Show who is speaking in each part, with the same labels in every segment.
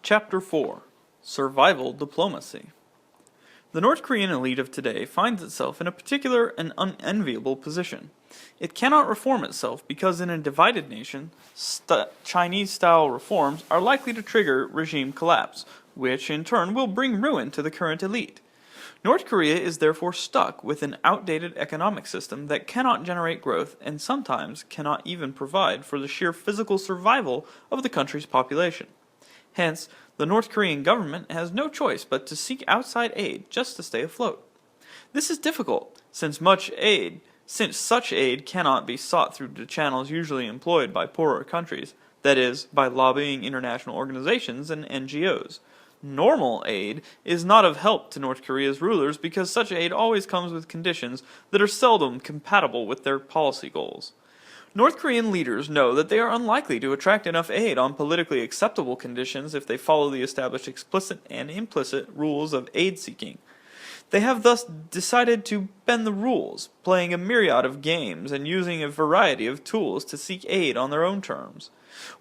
Speaker 1: Chapter 4 Survival Diplomacy. The North Korean elite of today finds itself in a particular and unenviable position. It cannot reform itself because in a divided nation, Chinese-style reforms are likely to trigger regime collapse, which in turn will bring ruin to the current elite. North Korea is therefore stuck with an outdated economic system that cannot generate growth and sometimes cannot even provide for the sheer physical survival of the country's population. Hence, the North Korean government has no choice but to seek outside aid just to stay afloat. This is difficult, since such aid cannot be sought through the channels usually employed by poorer countries, that is, by lobbying international organizations and NGOs. Normal aid is not of help to North Korea's rulers because such aid always comes with conditions that are seldom compatible with their policy goals. North Korean leaders know that they are unlikely to attract enough aid on politically acceptable conditions if they follow the established explicit and implicit rules of aid seeking. They have thus decided to bend the rules, playing a myriad of games and using a variety of tools to seek aid on their own terms.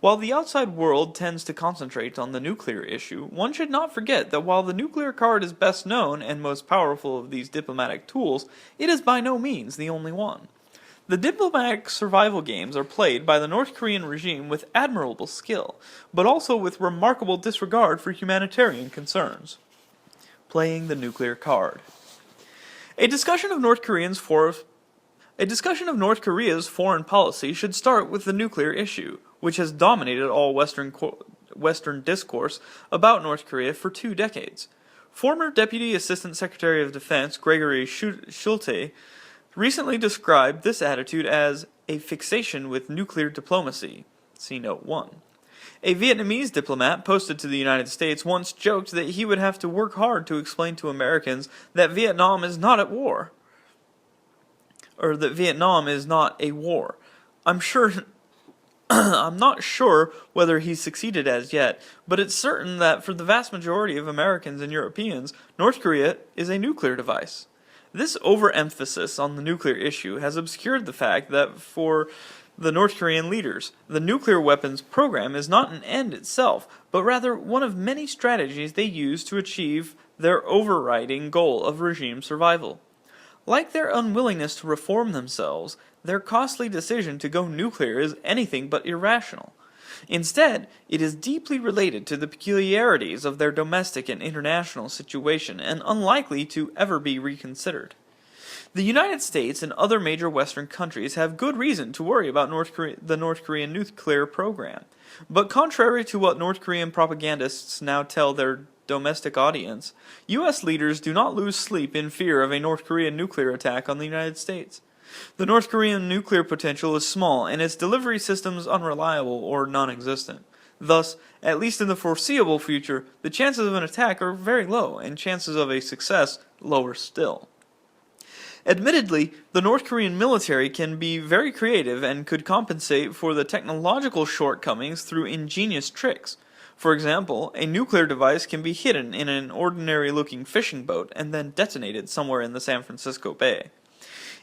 Speaker 1: While the outside world tends to concentrate on the nuclear issue, one should not forget that while the nuclear card is best known and most powerful of these diplomatic tools, it is by no means the only one. The diplomatic survival games are played by the North Korean regime with admirable skill, but also with remarkable disregard for humanitarian concerns. Playing the nuclear card. A discussion of North Korea's foreign policy should start with the nuclear issue, which has dominated all Western discourse about North Korea for 2 decades. Former Deputy Assistant Secretary of Defense Gregory Schulte recently described this attitude as a fixation with nuclear diplomacy. See Note 1. A Vietnamese diplomat posted to the United States once joked that he would have to work hard to explain to Americans that Vietnam is not at war. Or that Vietnam is not a war. I'm not sure whether he succeeded as yet, but it's certain that for the vast majority of Americans and Europeans, North Korea is a nuclear device. This overemphasis on the nuclear issue has obscured the fact that for the North Korean leaders, the nuclear weapons program is not an end itself, but rather one of many strategies they use to achieve their overriding goal of regime survival. Like their unwillingness to reform themselves, their costly decision to go nuclear is anything but irrational. Instead, it is deeply related to the peculiarities of their domestic and international situation and unlikely to ever be reconsidered. The United States and other major Western countries have good reason to worry about the North Korean nuclear program. But contrary to what North Korean propagandists now tell their domestic audience, U.S. leaders do not lose sleep in fear of a North Korean nuclear attack on the United States. The North Korean nuclear potential is small and its delivery systems unreliable or non-existent. Thus, at least in the foreseeable future, the chances of an attack are very low and chances of a success lower still. Admittedly, the North Korean military can be very creative and could compensate for the technological shortcomings through ingenious tricks. For example, a nuclear device can be hidden in an ordinary-looking fishing boat and then detonated somewhere in the San Francisco Bay.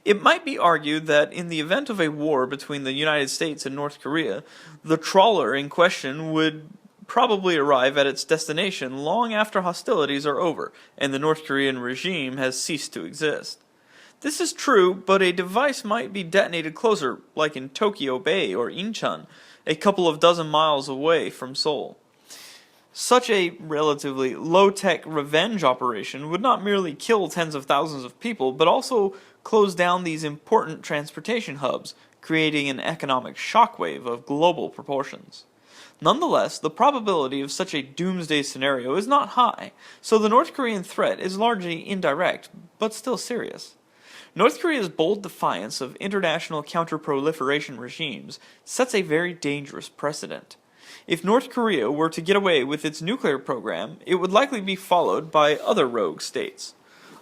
Speaker 1: It might be argued that in the event of a war between the United States and North Korea, the trawler in question would probably arrive at its destination long after hostilities are over and the North Korean regime has ceased to exist. This is true, but a device might be detonated closer, like in Tokyo Bay or Incheon, a couple of dozen miles away from Seoul. Such a relatively low-tech revenge operation would not merely kill tens of thousands of people, but also close down these important transportation hubs, creating an economic shockwave of global proportions. Nonetheless, the probability of such a doomsday scenario is not high, so the North Korean threat is largely indirect, but still serious. North Korea's bold defiance of international counter-proliferation regimes sets a very dangerous precedent. If North Korea were to get away with its nuclear program, it would likely be followed by other rogue states.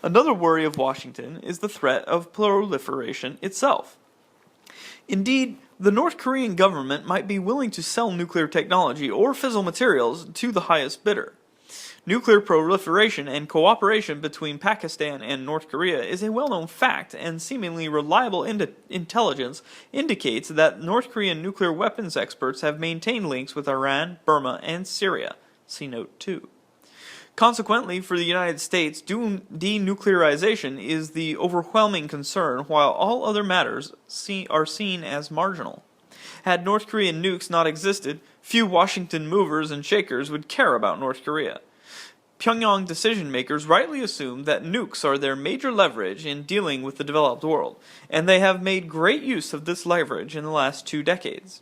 Speaker 1: Another worry of Washington is the threat of proliferation itself. Indeed, the North Korean government might be willing to sell nuclear technology or fissile materials to the highest bidder. Nuclear proliferation and cooperation between Pakistan and North Korea is a well-known fact, and seemingly reliable intelligence indicates that North Korean nuclear weapons experts have maintained links with Iran, Burma, and Syria. See Note 2. Consequently, for the United States, denuclearization is the overwhelming concern, while all other matters are seen as marginal. Had North Korean nukes not existed, few Washington movers and shakers would care about North Korea. Pyongyang decision-makers rightly assume that nukes are their major leverage in dealing with the developed world, and they have made great use of this leverage in the last 2 decades.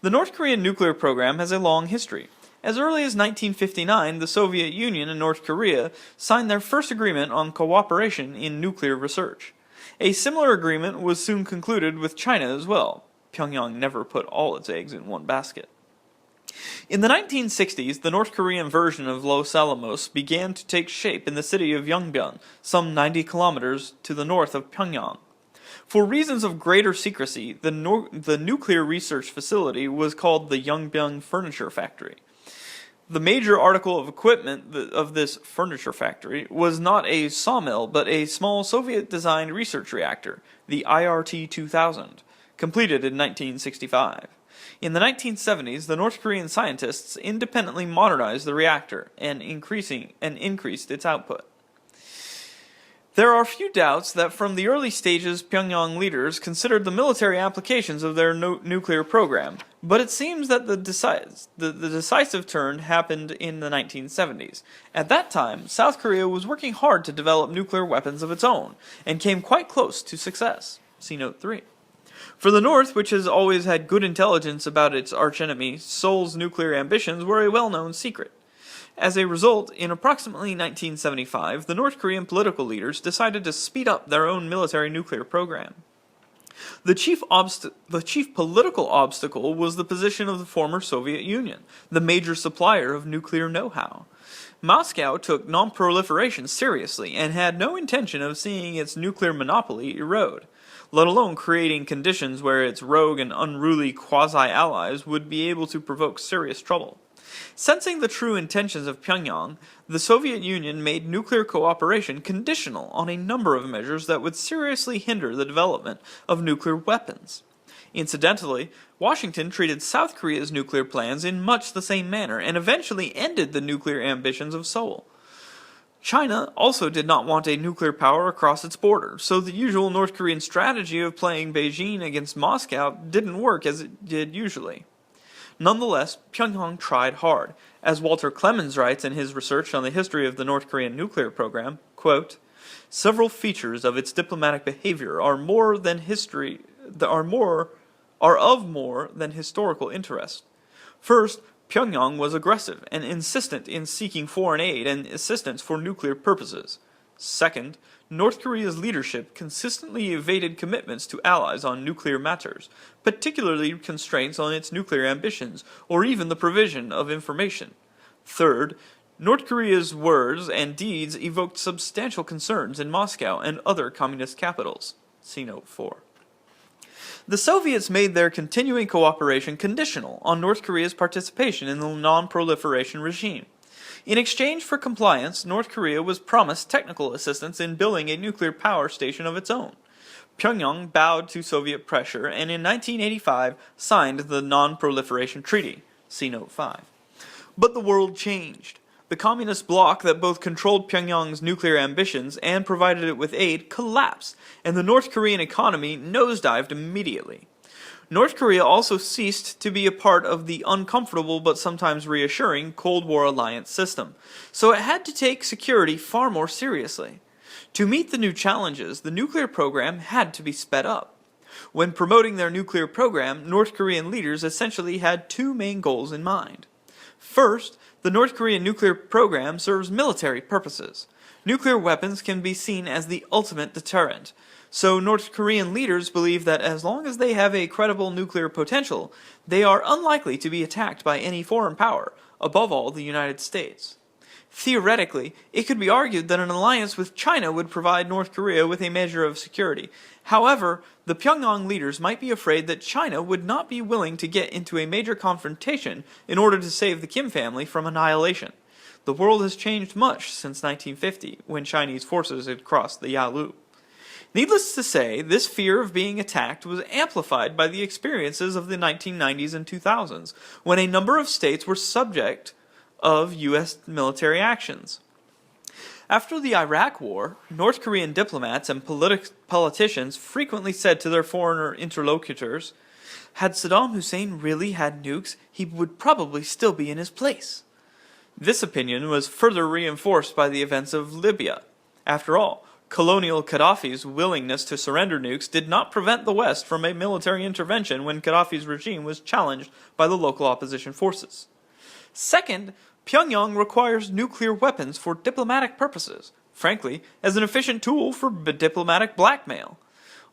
Speaker 1: The North Korean nuclear program has a long history. As early as 1959, the Soviet Union and North Korea signed their first agreement on cooperation in nuclear research. A similar agreement was soon concluded with China as well. Pyongyang never put all its eggs in one basket. In the 1960s, the North Korean version of Los Alamos began to take shape in the city of Yongbyon, some 90 kilometers to the north of Pyongyang. For reasons of greater secrecy, the nuclear research facility was called the Yongbyon Furniture Factory. The major article of equipment of this furniture factory was not a sawmill, but a small Soviet-designed research reactor, the IRT-2000, completed in 1965. In the 1970s, the North Korean scientists independently modernized the reactor and increased its output. There are few doubts that from the early stages Pyongyang leaders considered the military applications of their nuclear program, but it seems that the decisive turn happened in the 1970s. At that time, South Korea was working hard to develop nuclear weapons of its own, and came quite close to success. See Note 3. For the North, which has always had good intelligence about its archenemy, Seoul's nuclear ambitions were a well-known secret. As a result, in approximately 1975, the North Korean political leaders decided to speed up their own military nuclear program. The chief political obstacle was the position of the former Soviet Union, the major supplier of nuclear know-how. Moscow took non-proliferation seriously and had no intention of seeing its nuclear monopoly erode, let alone creating conditions where its rogue and unruly quasi-allies would be able to provoke serious trouble. Sensing the true intentions of Pyongyang, the Soviet Union made nuclear cooperation conditional on a number of measures that would seriously hinder the development of nuclear weapons. Incidentally, Washington treated South Korea's nuclear plans in much the same manner and eventually ended the nuclear ambitions of Seoul. China also did not want a nuclear power across its border, so the usual North Korean strategy of playing Beijing against Moscow didn't work as it did usually. Nonetheless, Pyongyang tried hard. As Walter Clemens writes in his research on the history of the North Korean nuclear program, quote, "Several features of its diplomatic behavior are of more than historical interest. First, Pyongyang was aggressive and insistent in seeking foreign aid and assistance for nuclear purposes. Second, North Korea's leadership consistently evaded commitments to allies on nuclear matters, particularly constraints on its nuclear ambitions, or even the provision of information. Third, North Korea's words and deeds evoked substantial concerns in Moscow and other communist capitals." See Note 4. The Soviets made their continuing cooperation conditional on North Korea's participation in the non-proliferation regime. In exchange for compliance, North Korea was promised technical assistance in building a nuclear power station of its own. Pyongyang bowed to Soviet pressure and in 1985 signed the Non-Proliferation Treaty. See Note 5. But the world changed. The communist bloc that both controlled Pyongyang's nuclear ambitions and provided it with aid collapsed, and the North Korean economy nosedived immediately. North Korea also ceased to be a part of the uncomfortable but sometimes reassuring Cold War alliance system, so it had to take security far more seriously. To meet the new challenges, the nuclear program had to be sped up. When promoting their nuclear program, North Korean leaders essentially had 2 main goals in mind. First, the North Korean nuclear program serves military purposes. Nuclear weapons can be seen as the ultimate deterrent, so North Korean leaders believe that as long as they have a credible nuclear potential, they are unlikely to be attacked by any foreign power, above all the United States. Theoretically, it could be argued that an alliance with China would provide North Korea with a measure of security. However, the Pyongyang leaders might be afraid that China would not be willing to get into a major confrontation in order to save the Kim family from annihilation. The world has changed much since 1950, when Chinese forces had crossed the Yalu. Needless to say, this fear of being attacked was amplified by the experiences of the 1990s and 2000s, when a number of states were subject of U.S. military actions. After the Iraq War, North Korean diplomats and politicians frequently said to their foreigner interlocutors, "Had Saddam Hussein really had nukes, he would probably still be in his place." This opinion was further reinforced by the events of Libya. After all, Colonial Gaddafi's willingness to surrender nukes did not prevent the West from a military intervention when Gaddafi's regime was challenged by the local opposition forces. Second, Pyongyang requires nuclear weapons for diplomatic purposes, frankly, as an efficient tool for diplomatic blackmail.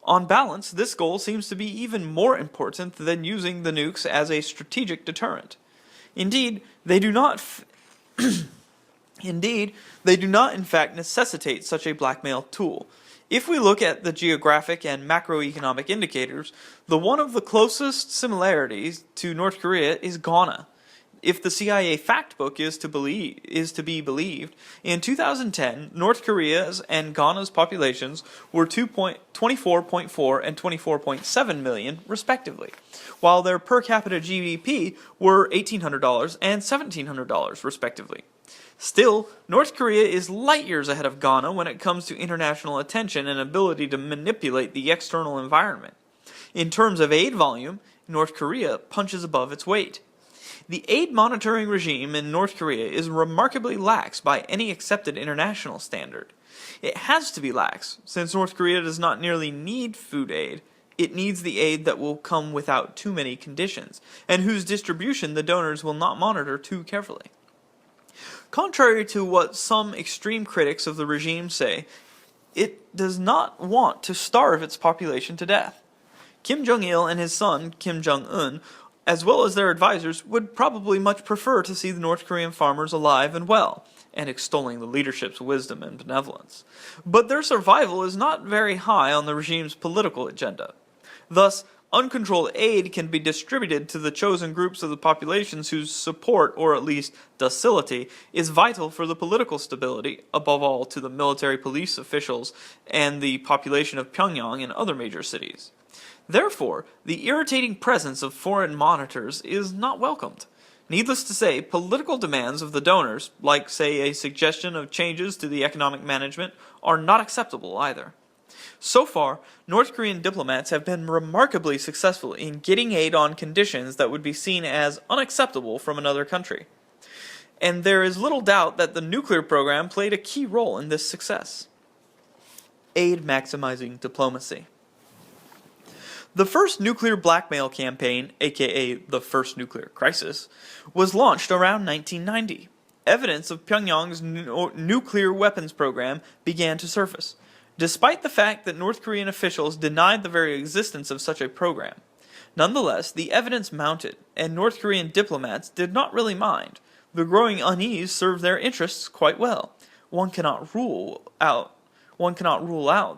Speaker 1: On balance, this goal seems to be even more important than using the nukes as a strategic deterrent. Indeed, they do not in fact necessitate such a blackmail tool. If we look at the geographic and macroeconomic indicators, the one of the closest similarities to North Korea is Ghana. If the CIA fact book is to be believed, in 2010, North Korea's and Ghana's populations were 24.4 and 24.7 million, respectively, while their per capita GDP were $1,800 and $1,700, respectively. Still, North Korea is light years ahead of Ghana when it comes to international attention and ability to manipulate the external environment. In terms of aid volume, North Korea punches above its weight. The aid monitoring regime in North Korea is remarkably lax by any accepted international standard. It has to be lax, since North Korea does not merely need food aid, it needs the aid that will come without too many conditions, and whose distribution the donors will not monitor too carefully. Contrary to what some extreme critics of the regime say, it does not want to starve its population to death. Kim Jong-il and his son, Kim Jong-un, as well as their advisors, would probably much prefer to see the North Korean farmers alive and well, and extolling the leadership's wisdom and benevolence. But their survival is not very high on the regime's political agenda. Thus, uncontrolled aid can be distributed to the chosen groups of the populations whose support, or at least docility, is vital for the political stability, above all to the military police officials and the population of Pyongyang and other major cities. Therefore, the irritating presence of foreign monitors is not welcomed. Needless to say, political demands of the donors, like, say, a suggestion of changes to the economic management, are not acceptable either. So far, North Korean diplomats have been remarkably successful in getting aid on conditions that would be seen as unacceptable from another country. And there is little doubt that the nuclear program played a key role in this success. Aid maximizing diplomacy. The first nuclear blackmail campaign, aka the first nuclear crisis, was launched around 1990. Evidence of Pyongyang's nuclear weapons program began to surface, despite the fact that North Korean officials denied the very existence of such a program. Nonetheless, the evidence mounted, and North Korean diplomats did not really mind. The growing unease served their interests quite well. One cannot rule out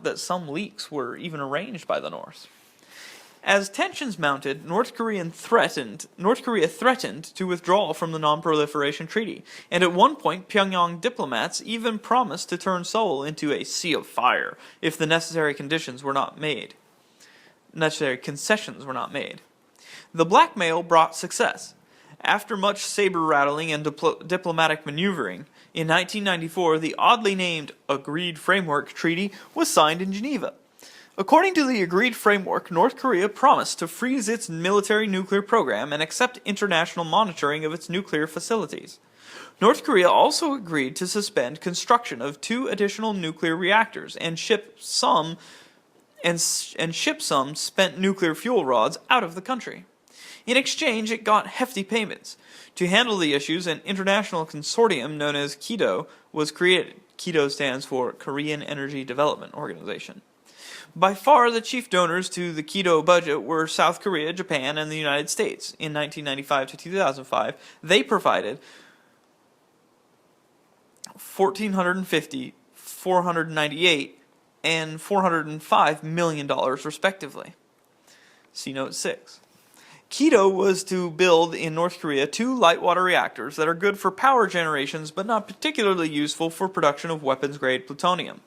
Speaker 1: that some leaks were even arranged by the North. As tensions mounted, North Korea threatened to withdraw from the Non-Proliferation Treaty, and at one point Pyongyang diplomats even promised to turn Seoul into a sea of fire if the necessary concessions were not made. The blackmail brought success. After much saber-rattling and diplomatic maneuvering, in 1994 the oddly named Agreed Framework Treaty was signed in Geneva. According to the agreed framework, North Korea promised to freeze its military nuclear program and accept international monitoring of its nuclear facilities. North Korea also agreed to suspend construction of 2 additional nuclear reactors and ship some spent nuclear fuel rods out of the country. In exchange, it got hefty payments. To handle the issues, an international consortium known as KEDO was created. KEDO stands for Korean Energy Development Organization. By far, the chief donors to the KEDO budget were South Korea, Japan, and the United States. In 1995 to 2005, they provided $1,450, $498, and $405 million, respectively. See Note 6. KEDO was to build in North Korea 2 light water reactors that are good for power generations but not particularly useful for production of weapons-grade plutonium.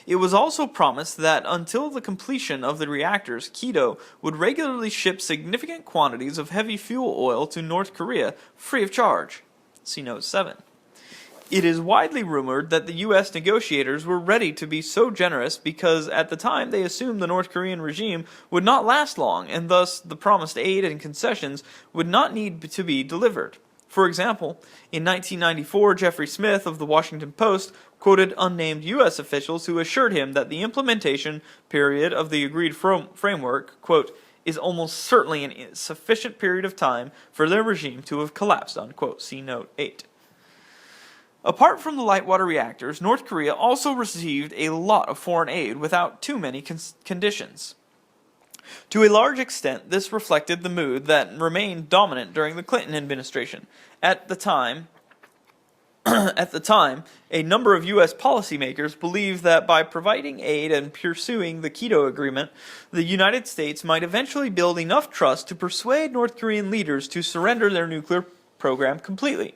Speaker 1: It was also promised that until the completion of the reactors, KEDO would regularly ship significant quantities of heavy fuel oil to North Korea free of charge. See Note 7. It is widely rumored that the U.S. negotiators were ready to be so generous because at the time they assumed the North Korean regime would not last long, and thus the promised aid and concessions would not need to be delivered. For example, in 1994, Jeffrey Smith of the Washington Post quoted unnamed U.S. officials who assured him that the implementation period of the agreed framework, quote, is almost certainly an sufficient period of time for their regime to have collapsed, unquote. See Note 8. Apart from the light water reactors, North Korea also received a lot of foreign aid without too many conditions. To a large extent, this reflected the mood that remained dominant during the Clinton administration. At the time, a number of U.S. policymakers believed that by providing aid and pursuing the Quito Agreement, the United States might eventually build enough trust to persuade North Korean leaders to surrender their nuclear program completely,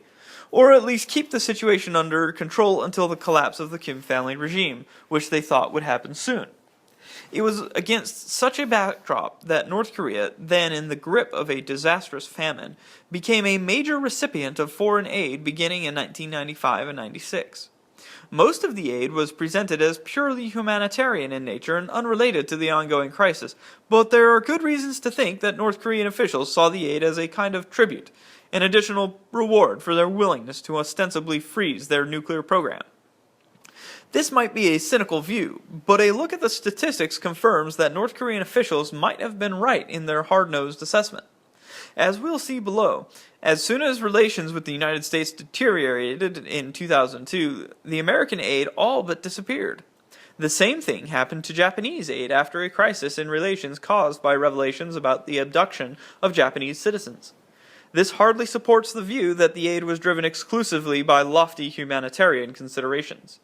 Speaker 1: or at least keep the situation under control until the collapse of the Kim family regime, which they thought would happen soon. It was against such a backdrop that North Korea, then in the grip of a disastrous famine, became a major recipient of foreign aid beginning in 1995 and 96. Most of the aid was presented as purely humanitarian in nature and unrelated to the ongoing crisis, but there are good reasons to think that North Korean officials saw the aid as a kind of tribute, an additional reward for their willingness to ostensibly freeze their nuclear program. This might be a cynical view, but a look at the statistics confirms that North Korean officials might have been right in their hard-nosed assessment. As we'll see below, as soon as relations with the United States deteriorated in 2002, the American aid all but disappeared. The same thing happened to Japanese aid after a crisis in relations caused by revelations about the abduction of Japanese citizens. This hardly supports the view that the aid was driven exclusively by lofty humanitarian considerations.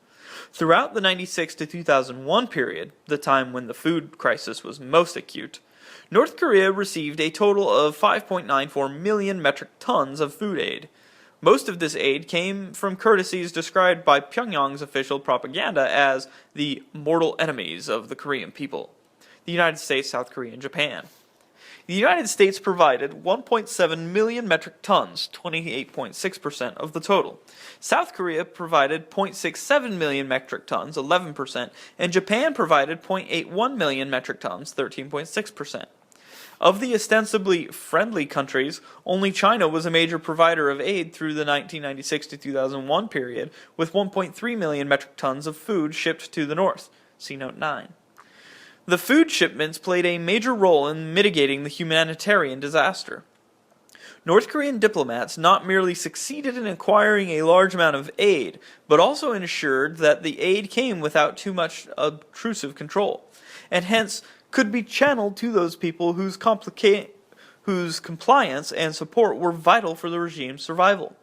Speaker 1: Throughout the 96 to 2001 period, the time when the food crisis was most acute, North Korea received a total of 5.94 million metric tons of food aid. Most of this aid came from courtesies described by Pyongyang's official propaganda as the mortal enemies of the Korean people: the United States, South Korea, and Japan. The United States provided 1.7 million metric tons, 28.6% of the total. South Korea provided 0.67 million metric tons, 11%, and Japan provided 0.81 million metric tons, 13.6%. Of the ostensibly friendly countries, only China was a major provider of aid through the 1996 to 2001 period, with 1.3 million metric tons of food shipped to the north. See Note 9. The food shipments played a major role in mitigating the humanitarian disaster. North Korean diplomats not merely succeeded in acquiring a large amount of aid, but also ensured that the aid came without too much obtrusive control, and hence could be channeled to those people whose compliance and support were vital for the regime's survival.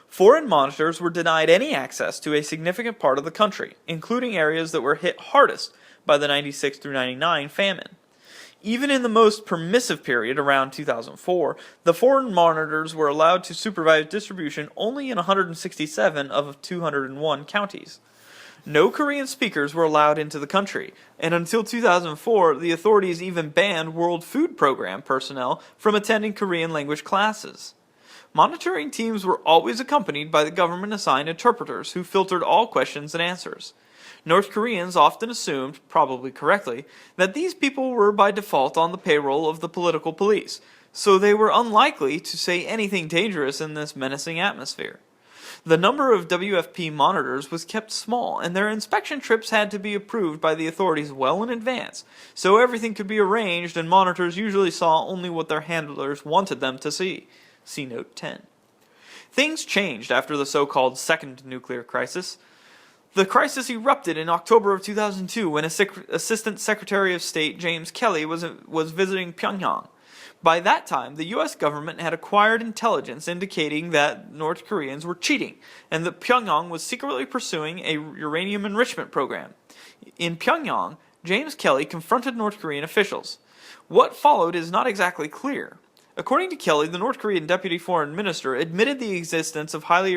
Speaker 1: Foreign monitors were denied any access to a significant part of the country, including areas that were hit hardest by the 96 through 99 famine. Even in the most permissive period, around 2004, the foreign monitors were allowed to supervise distribution only in 167 of 201 counties. No Korean speakers were allowed into the country, and until 2004, the authorities even banned World Food Program personnel from attending Korean language classes. Monitoring teams were always accompanied by the government-assigned interpreters who filtered all questions and answers. North Koreans often assumed, probably correctly, that these people were by default on the payroll of the political police, so they were unlikely to say anything dangerous in this menacing atmosphere. The number of WFP monitors was kept small, and their inspection trips had to be approved by the authorities well in advance, so everything could be arranged and monitors usually saw only what their handlers wanted them to see. See Note 10. Things changed after the so-called second nuclear crisis. The crisis erupted in October of 2002 when Assistant Secretary of State James Kelly was visiting Pyongyang. By that time, the U.S. government had acquired intelligence indicating that North Koreans were cheating, and that Pyongyang was secretly pursuing a uranium enrichment program. In Pyongyang, James Kelly confronted North Korean officials. What followed is not exactly clear. According to Kelly, the North Korean Deputy Foreign Minister admitted the existence of highly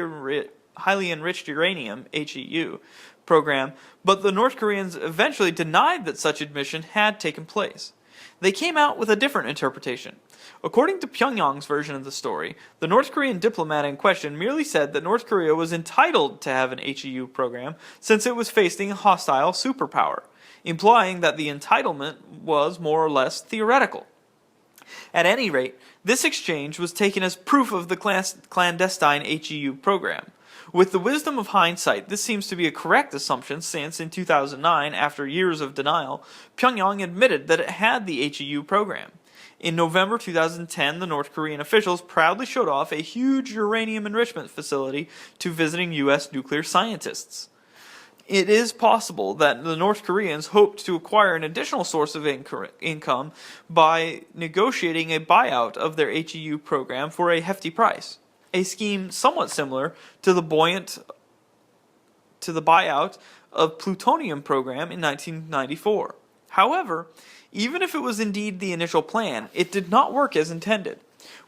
Speaker 1: enriched uranium (HEU) program, but the North Koreans eventually denied that such admission had taken place. They came out with a different interpretation. According to Pyongyang's version of the story, the North Korean diplomat in question merely said that North Korea was entitled to have an HEU program since it was facing a hostile superpower, implying that the entitlement was more or less theoretical. At any rate, this exchange was taken as proof of the clandestine HEU program. With the wisdom of hindsight, this seems to be a correct assumption since in 2009, after years of denial, Pyongyang admitted that it had the HEU program. In November 2010, the North Korean officials proudly showed off a huge uranium enrichment facility to visiting U.S. nuclear scientists. It is possible that the North Koreans hoped to acquire an additional source of income by negotiating a buyout of their HEU program for a hefty price, a scheme somewhat similar to the buyout of plutonium program in 1994. However, even if it was indeed the initial plan, it did not work as intended.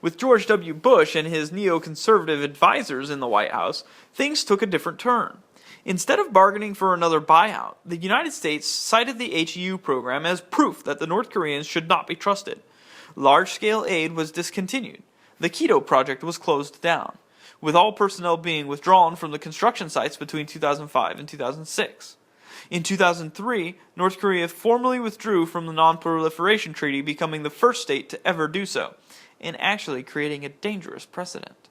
Speaker 1: With George W. Bush and his neoconservative advisors in the White House, things took a different turn. Instead of bargaining for another buyout, the United States cited the HEU program as proof that the North Koreans should not be trusted. Large-scale aid was discontinued. The Keto Project was closed down, with all personnel being withdrawn from the construction sites between 2005 and 2006. In 2003, North Korea formally withdrew from the Non-Proliferation Treaty, becoming the first state to ever do so, and actually creating a dangerous precedent.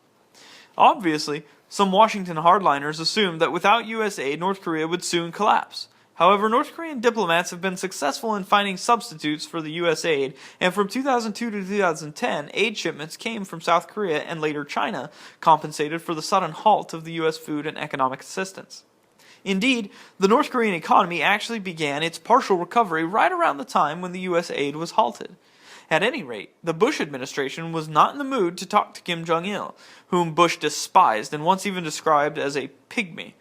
Speaker 1: Obviously, some Washington hardliners assumed that without U.S. aid, North Korea would soon collapse. However, North Korean diplomats have been successful in finding substitutes for the U.S. aid, and from 2002 to 2010, aid shipments came from South Korea and later China, compensated for the sudden halt of the U.S. food and economic assistance. Indeed, the North Korean economy actually began its partial recovery right around the time when the U.S. aid was halted. At any rate, the Bush administration was not in the mood to talk to Kim Jong-il, whom Bush despised and once even described as a pygmy.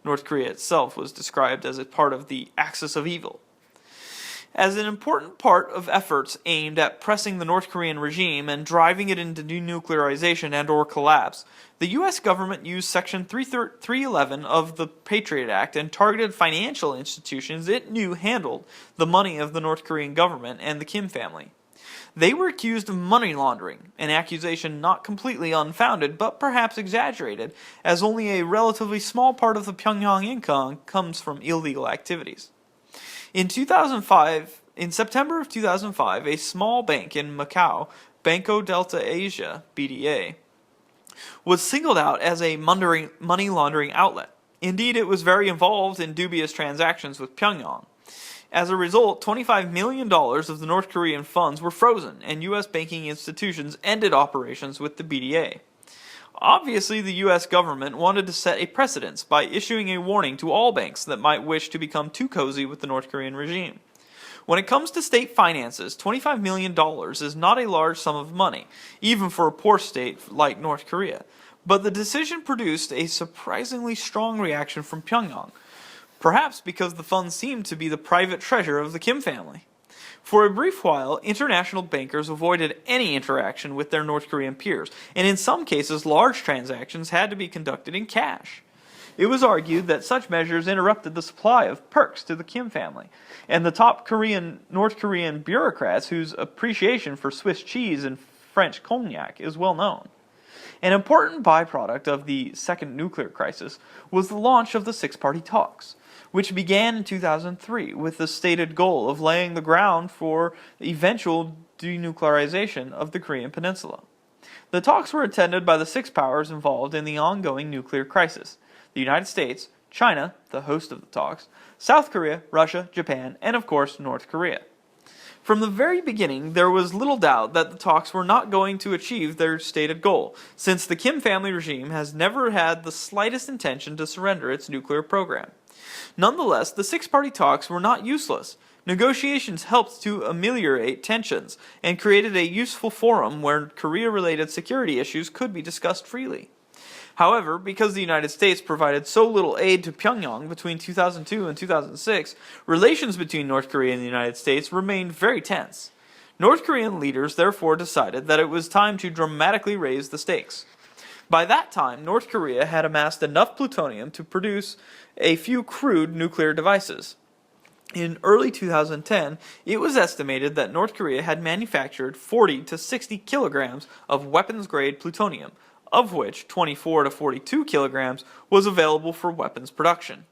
Speaker 1: North Korea itself was described as a part of the axis of evil. As an important part of efforts aimed at pressing the North Korean regime and driving it into denuclearization and/or collapse, the U.S. government used Section 311 of the Patriot Act and targeted financial institutions it knew handled the money of the North Korean government and the Kim family. They were accused of money laundering, an accusation not completely unfounded but perhaps exaggerated, as only a relatively small part of the Pyongyang income comes from illegal activities. In September of 2005, a small bank in Macau, Banco Delta Asia, BDA, was singled out as a money laundering outlet. Indeed, it was very involved in dubious transactions with Pyongyang. As a result, $25 million of the North Korean funds were frozen, and U.S. banking institutions ended operations with the BDA. Obviously, the U.S. government wanted to set a precedence by issuing a warning to all banks that might wish to become too cozy with the North Korean regime. When it comes to state finances, $25 million is not a large sum of money, even for a poor state like North Korea. But the decision produced a surprisingly strong reaction from Pyongyang, perhaps because the funds seemed to be the private treasure of the Kim family. For a brief while, international bankers avoided any interaction with their North Korean peers, and in some cases large transactions had to be conducted in cash. It was argued that such measures interrupted the supply of perks to the Kim family, and the top North Korean bureaucrats whose appreciation for Swiss cheese and French cognac is well known. An important byproduct of the second nuclear crisis was the launch of the six-party talks, which began in 2003 with the stated goal of laying the ground for eventual denuclearization of the Korean Peninsula. The talks were attended by the six powers involved in the ongoing nuclear crisis: the United States, China, the host of the talks, South Korea, Russia, Japan, and of course North Korea. From the very beginning, there was little doubt that the talks were not going to achieve their stated goal, since the Kim family regime has never had the slightest intention to surrender its nuclear program. Nonetheless, the six-party talks were not useless. Negotiations helped to ameliorate tensions and created a useful forum where Korea-related security issues could be discussed freely. However, because the United States provided so little aid to Pyongyang between 2002 and 2006, relations between North Korea and the United States remained very tense. North Korean leaders therefore decided that it was time to dramatically raise the stakes. By that time, North Korea had amassed enough plutonium to produce a few crude nuclear devices. In early 2010, it was estimated that North Korea had manufactured 40 to 60 kilograms of weapons-grade plutonium, of which 24 to 42 kilograms was available for weapons production.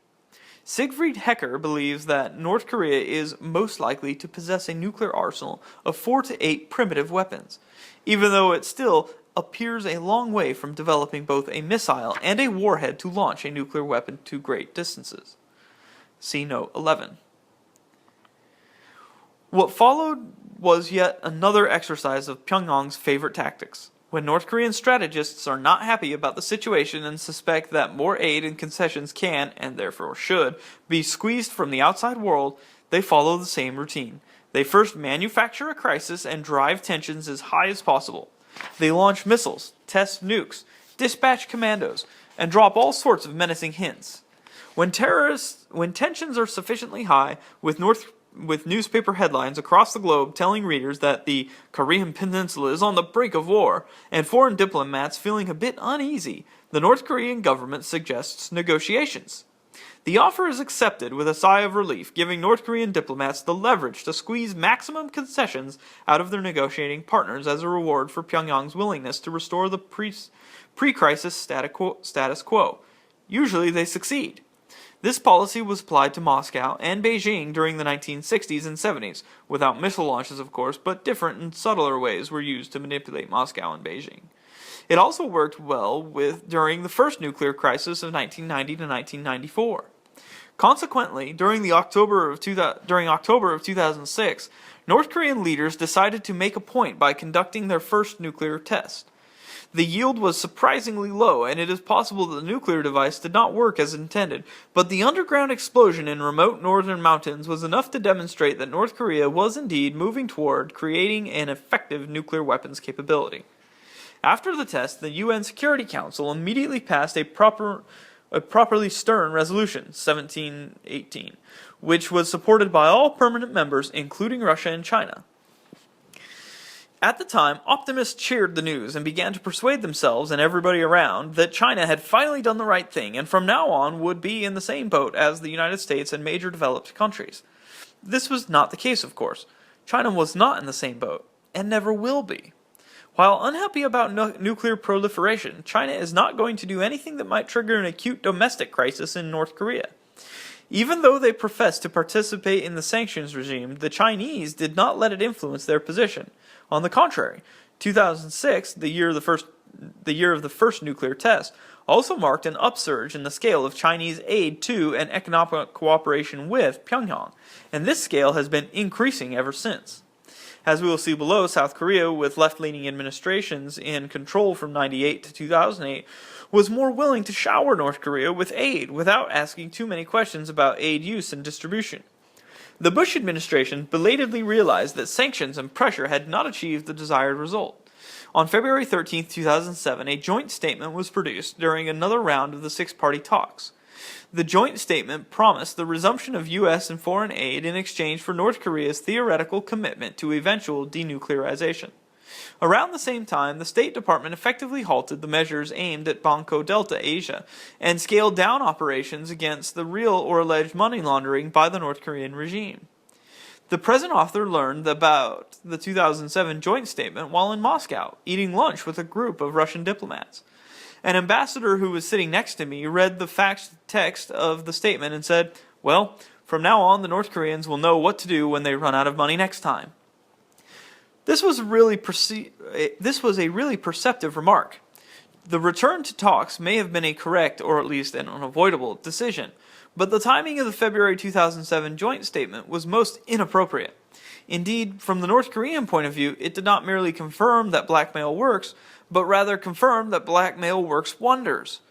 Speaker 1: Siegfried Hecker believes that North Korea is most likely to possess a nuclear arsenal of 4 to 8 primitive weapons, even though it still appears a long way from developing both a missile and a warhead to launch a nuclear weapon to great distances. See Note 11. What followed was yet another exercise of Pyongyang's favorite tactics. When North Korean strategists are not happy about the situation and suspect that more aid and concessions can, and therefore should, be squeezed from the outside world, they follow the same routine. They first manufacture a crisis and drive tensions as high as possible. They launch missiles, test nukes, dispatch commandos, and drop all sorts of menacing hints. When tensions are sufficiently high, with newspaper headlines across the globe telling readers that the Korean Peninsula is on the brink of war, and foreign diplomats feeling a bit uneasy, the North Korean government suggests negotiations. The offer is accepted with a sigh of relief, giving North Korean diplomats the leverage to squeeze maximum concessions out of their negotiating partners as a reward for Pyongyang's willingness to restore the pre-crisis status quo. Usually they succeed. This policy was applied to Moscow and Beijing during the 1960s and 70s, without missile launches of course, but different and subtler ways were used to manipulate Moscow and Beijing. It also worked well during the first nuclear crisis of 1990 to 1994. Consequently, during October of 2006, North Korean leaders decided to make a point by conducting their first nuclear test. The yield was surprisingly low, and it is possible that the nuclear device did not work as intended, but the underground explosion in remote northern mountains was enough to demonstrate that North Korea was indeed moving toward creating an effective nuclear weapons capability. After the test, the UN Security Council immediately passed a properly stern resolution, 1718, which was supported by all permanent members, including Russia and China. At the time, optimists cheered the news and began to persuade themselves and everybody around that China had finally done the right thing and from now on would be in the same boat as the United States and major developed countries. This was not the case, of course. China was not in the same boat, and never will be. While unhappy about nuclear proliferation, China is not going to do anything that might trigger an acute domestic crisis in North Korea. Even though they professed to participate in the sanctions regime, the Chinese did not let it influence their position. On the contrary, 2006, the year of the first nuclear test, also marked an upsurge in the scale of Chinese aid to and economic cooperation with Pyongyang, and this scale has been increasing ever since. As we will see below, South Korea, with left-leaning administrations in control from 1998 to 2008, was more willing to shower North Korea with aid without asking too many questions about aid use and distribution. The Bush administration belatedly realized that sanctions and pressure had not achieved the desired result. On February 13, 2007, a joint statement was produced during another round of the six-party talks. The joint statement promised the resumption of U.S. and foreign aid in exchange for North Korea's theoretical commitment to eventual denuclearization. Around the same time, the State Department effectively halted the measures aimed at Banco Delta Asia and scaled down operations against the real or alleged money laundering by the North Korean regime. The present author learned about the 2007 joint statement while in Moscow, eating lunch with a group of Russian diplomats. An ambassador who was sitting next to me read the fact text of the statement and said, "Well, from now on the North Koreans will know what to do when they run out of money next time." This was a really perceptive remark. The return to talks may have been a correct, or at least an unavoidable, decision, but the timing of the February 2007 joint statement was most inappropriate. Indeed, from the North Korean point of view, it did not merely confirm that blackmail works, but rather confirmed that blackmail works wonders.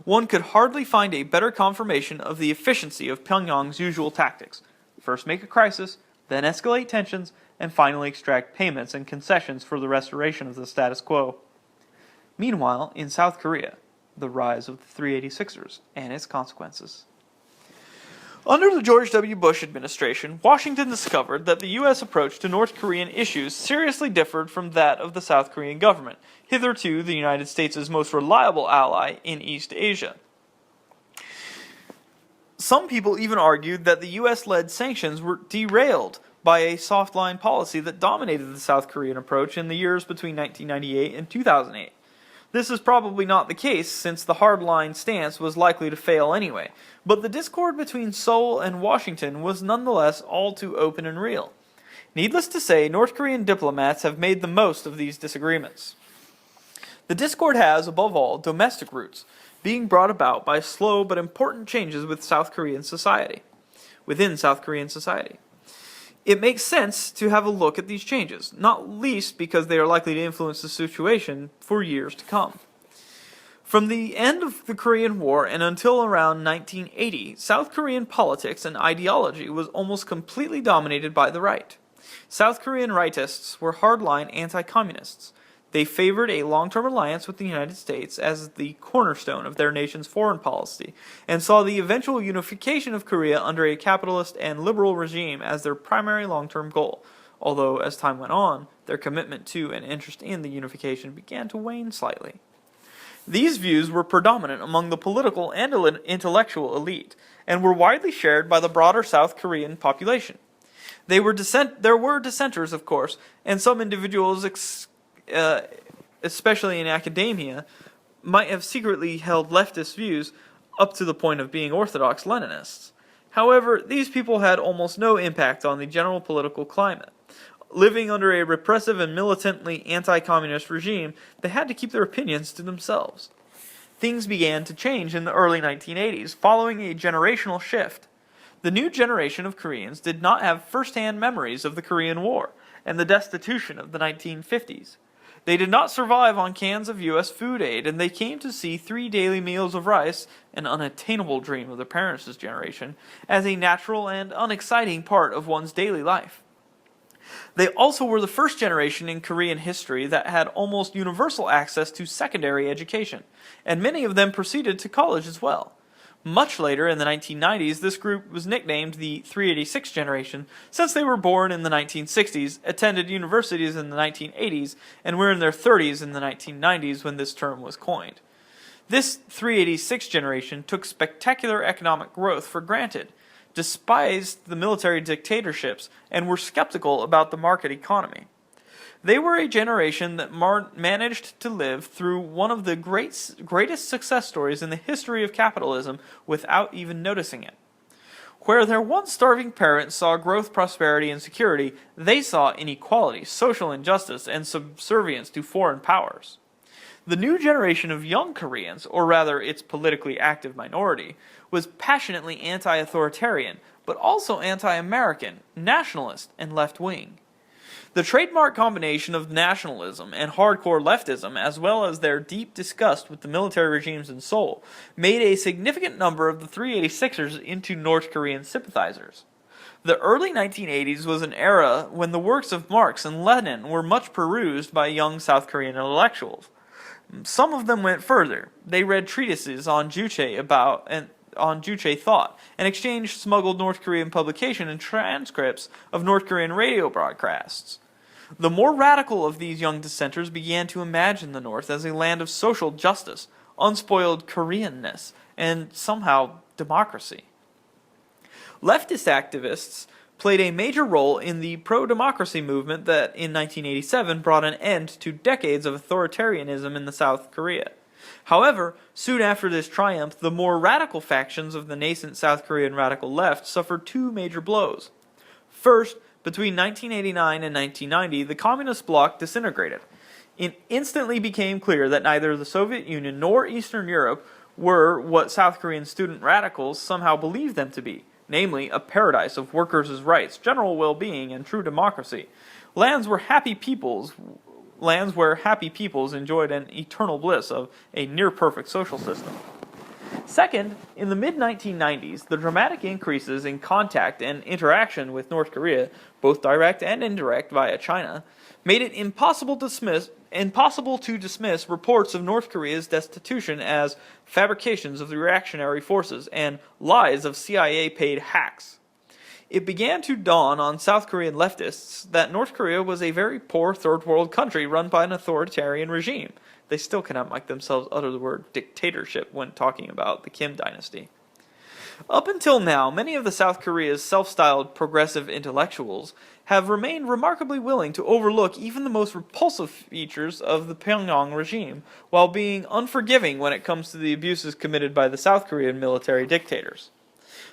Speaker 1: One could hardly find a better confirmation of the efficiency of Pyongyang's usual tactics. First make a crisis, then escalate tensions, and finally extract payments and concessions for the restoration of the status quo. Meanwhile, in South Korea, the rise of the 386ers and its consequences. Under the George W. Bush administration, Washington discovered that the U.S. approach to North Korean issues seriously differed from that of the South Korean government, hitherto the United States' most reliable ally in East Asia. Some people even argued that the US-led sanctions were derailed by a soft-line policy that dominated the South Korean approach in the years between 1998 and 2008. This is probably not the case, since the hard-line stance was likely to fail anyway, but the discord between Seoul and Washington was nonetheless all too open and real. Needless to say, North Korean diplomats have made the most of these disagreements. The discord has, above all, domestic roots, being brought about by slow but important changes within South Korean society. It makes sense to have a look at these changes, not least because they are likely to influence the situation for years to come. From the end of the Korean War and until around 1980, South Korean politics and ideology was almost completely dominated by the right. South Korean rightists were hardline anti-communists. They favored a long-term alliance with the United States as the cornerstone of their nation's foreign policy, and saw the eventual unification of Korea under a capitalist and liberal regime as their primary long-term goal, although as time went on, their commitment to and interest in the unification began to wane slightly. These views were predominant among the political and intellectual elite, and were widely shared by the broader South Korean population. There were dissenters, of course, and some individuals especially in academia, might have secretly held leftist views up to the point of being orthodox Leninists. However, these people had almost no impact on the general political climate. Living under a repressive and militantly anti-communist regime, they had to keep their opinions to themselves. Things began to change in the early 1980s, following a generational shift. The new generation of Koreans did not have first-hand memories of the Korean War and the destitution of the 1950s. They did not survive on cans of U.S. food aid, and they came to see 3 daily meals of rice, an unattainable dream of their parents' generation, as a natural and unexciting part of one's daily life. They also were the first generation in Korean history that had almost universal access to secondary education, and many of them proceeded to college as well. Much later, in the 1990s, this group was nicknamed the 386 generation, since they were born in the 1960s, attended universities in the 1980s, and were in their 30s in the 1990s when this term was coined. This 386 generation took spectacular economic growth for granted, despised the military dictatorships, and were skeptical about the market economy. They were a generation that managed to live through one of the greatest success stories in the history of capitalism without even noticing it. Where their once starving parents saw growth, prosperity, and security, they saw inequality, social injustice, and subservience to foreign powers. The new generation of young Koreans, or rather its politically active minority, was passionately anti-authoritarian, but also anti-American, nationalist, and left-wing. The trademark combination of nationalism and hardcore leftism, as well as their deep disgust with the military regimes in Seoul, made a significant number of the 386ers into North Korean sympathizers. The early 1980s was an era when the works of Marx and Lenin were much perused by young South Korean intellectuals. Some of them went further. They read treatises on Juche thought, and exchanged smuggled North Korean publication and transcripts of North Korean radio broadcasts. The more radical of these young dissenters began to imagine the North as a land of social justice, unspoiled Koreanness, and somehow democracy. Leftist activists played a major role in the pro-democracy movement that, in 1987, brought an end to decades of authoritarianism in South Korea. However, soon after this triumph, the more radical factions of the nascent South Korean radical left suffered 2 major blows. First, between 1989 and 1990, the communist bloc disintegrated. It instantly became clear that neither the Soviet Union nor Eastern Europe were what South Korean student radicals somehow believed them to be, namely a paradise of workers' rights, general well-being, and true democracy. Lands where happy peoples enjoyed an eternal bliss of a near-perfect social system. Second, in the mid-1990s, the dramatic increases in contact and interaction with North Korea, both direct and indirect via China, made it impossible to dismiss reports of North Korea's destitution as fabrications of the reactionary forces and lies of CIA-paid hacks. It began to dawn on South Korean leftists that North Korea was a very poor third-world country run by an authoritarian regime. They still cannot make themselves utter the word dictatorship when talking about the Kim dynasty. Up until now, many of the South Korea's self-styled progressive intellectuals have remained remarkably willing to overlook even the most repulsive features of the Pyongyang regime, while being unforgiving when it comes to the abuses committed by the South Korean military dictators.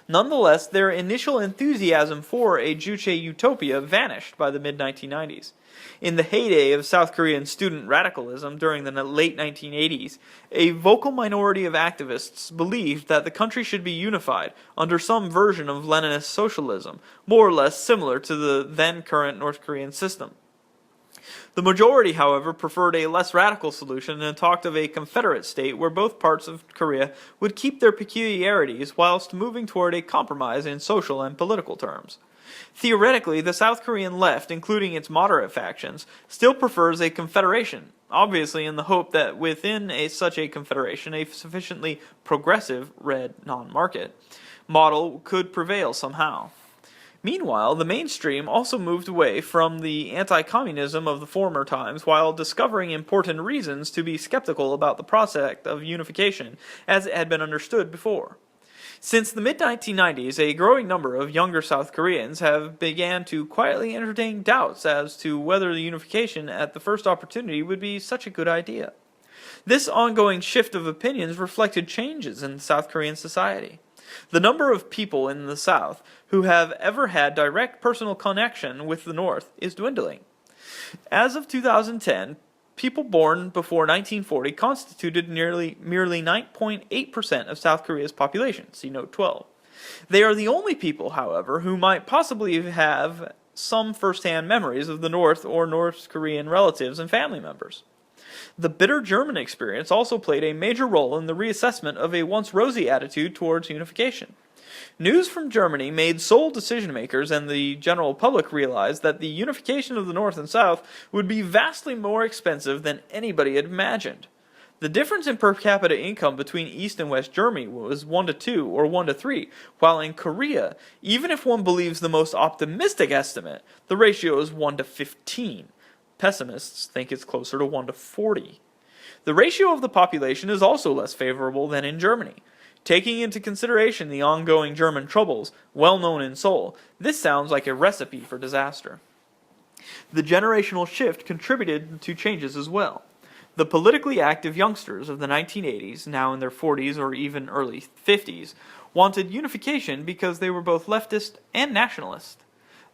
Speaker 1: Nonetheless, their initial enthusiasm for a Juche utopia vanished by the mid-1990s. In the heyday of South Korean student radicalism during the late 1980s, a vocal minority of activists believed that the country should be unified under some version of Leninist socialism, more or less similar to the then-current North Korean system. The majority, however, preferred a less radical solution and talked of a confederate state where both parts of Korea would keep their peculiarities whilst moving toward a compromise in social and political terms. Theoretically, the South Korean left, including its moderate factions, still prefers a confederation, obviously in the hope that within such a confederation a sufficiently progressive, red, non-market model could prevail somehow. Meanwhile, the mainstream also moved away from the anti-communism of the former times while discovering important reasons to be skeptical about the prospect of unification as it had been understood before. Since the mid-1990s, a growing number of younger South Koreans have began to quietly entertain doubts as to whether the unification at the first opportunity would be such a good idea. This ongoing shift of opinions reflected changes in South Korean society. The number of people in the South who have ever had direct personal connection with the North is dwindling. As of 2010, people born before 1940 constituted merely 9.8% of South Korea's population, see Note 12. They are the only people, however, who might possibly have some first-hand memories of the North or North Korean relatives and family members. The bitter German experience also played a major role in the reassessment of a once rosy attitude towards unification. News from Germany made Seoul decision-makers and the general public realize that the unification of the North and South would be vastly more expensive than anybody had imagined. The difference in per capita income between East and West Germany was 1 to 2 or 1 to 3, while in Korea, even if one believes the most optimistic estimate, the ratio is 1 to 15. Pessimists think it's closer to 1 to 40. The ratio of the population is also less favorable than in Germany. Taking into consideration the ongoing German troubles, well known in Seoul, this sounds like a recipe for disaster. The generational shift contributed to changes as well. The politically active youngsters of the 1980s, now in their 40s or even early 50s, wanted unification because they were both leftist and nationalist.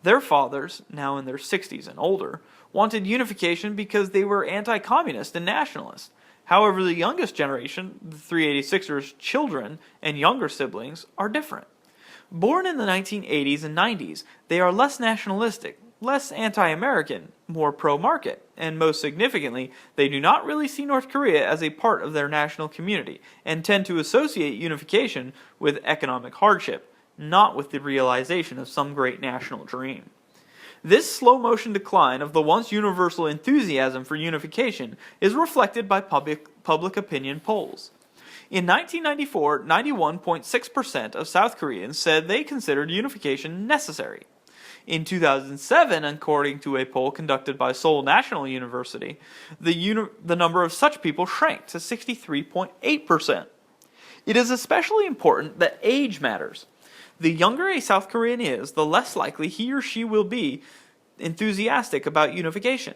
Speaker 1: Their fathers, now in their 60s and older, wanted unification because they were anti-communist and nationalist. However, the youngest generation, the 386ers' children and younger siblings, are different. Born in the 1980s and 90s, they are less nationalistic, less anti-American, more pro-market, and most significantly, they do not really see North Korea as a part of their national community, and tend to associate unification with economic hardship, not with the realization of some great national dream. This slow-motion decline of the once universal enthusiasm for unification is reflected by public opinion polls. In 1994, 91.6% of South Koreans said they considered unification necessary. In 2007, according to a poll conducted by Seoul National University, the number of such people shrank to 63.8%. It is especially important that age matters. The younger a South Korean is, the less likely he or she will be enthusiastic about unification.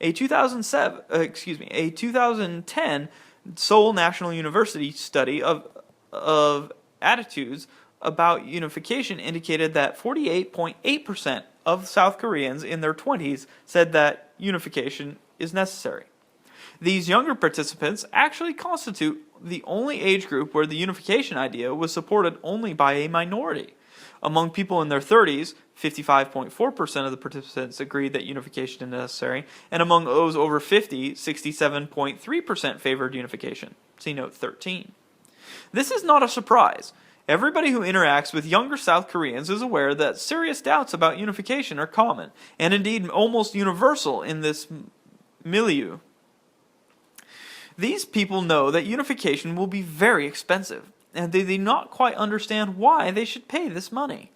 Speaker 1: A 2010 Seoul National University study of attitudes about unification indicated that 48.8% of South Koreans in their 20s said that unification is necessary. These younger participants actually constitute the only age group where the unification idea was supported only by a minority. Among people in their 30s, 55.4% of the participants agreed that unification is necessary, and among those over 50, 67.3% favored unification. See Note 13. This is not a surprise. Everybody who interacts with younger South Koreans is aware that serious doubts about unification are common, and indeed almost universal in this milieu. These people know that unification will be very expensive, and they do not quite understand why they should pay this money.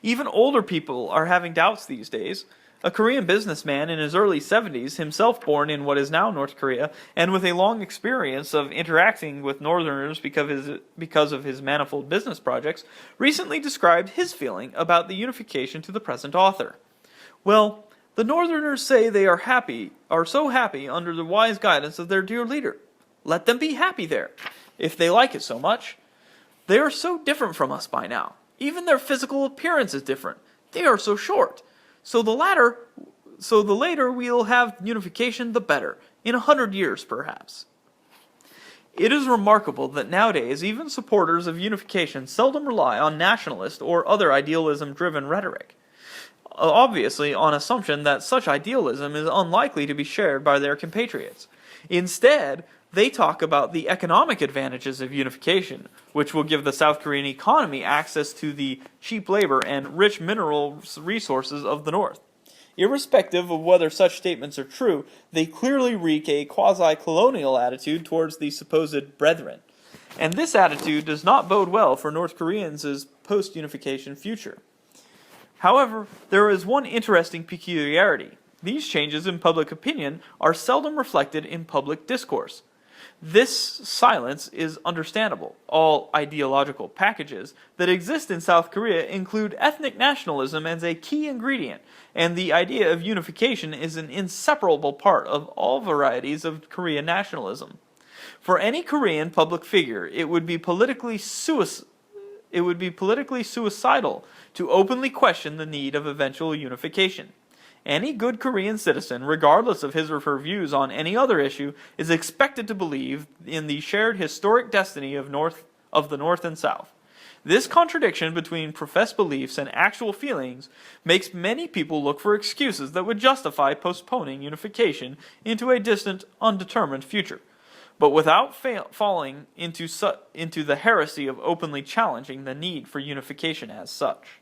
Speaker 1: Even older people are having doubts these days. A Korean businessman in his early 70s, himself born in what is now North Korea, and with a long experience of interacting with Northerners because of his manifold business projects, recently described his feeling about the unification to the present author. Well, the Northerners say they are so happy under the wise guidance of their dear leader. Let them be happy there, if they like it so much. They are so different from us by now. Even their physical appearance is different. They are so short. So the later we'll have unification, the better. In 100 years, perhaps. It is remarkable that nowadays even supporters of unification seldom rely on nationalist or other idealism-driven rhetoric. Obviously on assumption that such idealism is unlikely to be shared by their compatriots. Instead, they talk about the economic advantages of unification, which will give the South Korean economy access to the cheap labor and rich mineral resources of the North. Irrespective of whether such statements are true, they clearly wreak a quasi-colonial attitude towards the supposed brethren. And this attitude does not bode well for North Koreans' post-unification future. However, there is one interesting peculiarity. These changes in public opinion are seldom reflected in public discourse. This silence is understandable. All ideological packages that exist in South Korea include ethnic nationalism as a key ingredient, and the idea of unification is an inseparable part of all varieties of Korean nationalism. For any Korean public figure, it would be politically suicidal to openly question the need of eventual unification. Any good Korean citizen, regardless of his or her views on any other issue, is expected to believe in the shared historic destiny of the North and South. This contradiction between professed beliefs and actual feelings makes many people look for excuses that would justify postponing unification into a distant, undetermined future, but without falling into the heresy of openly challenging the need for unification as such.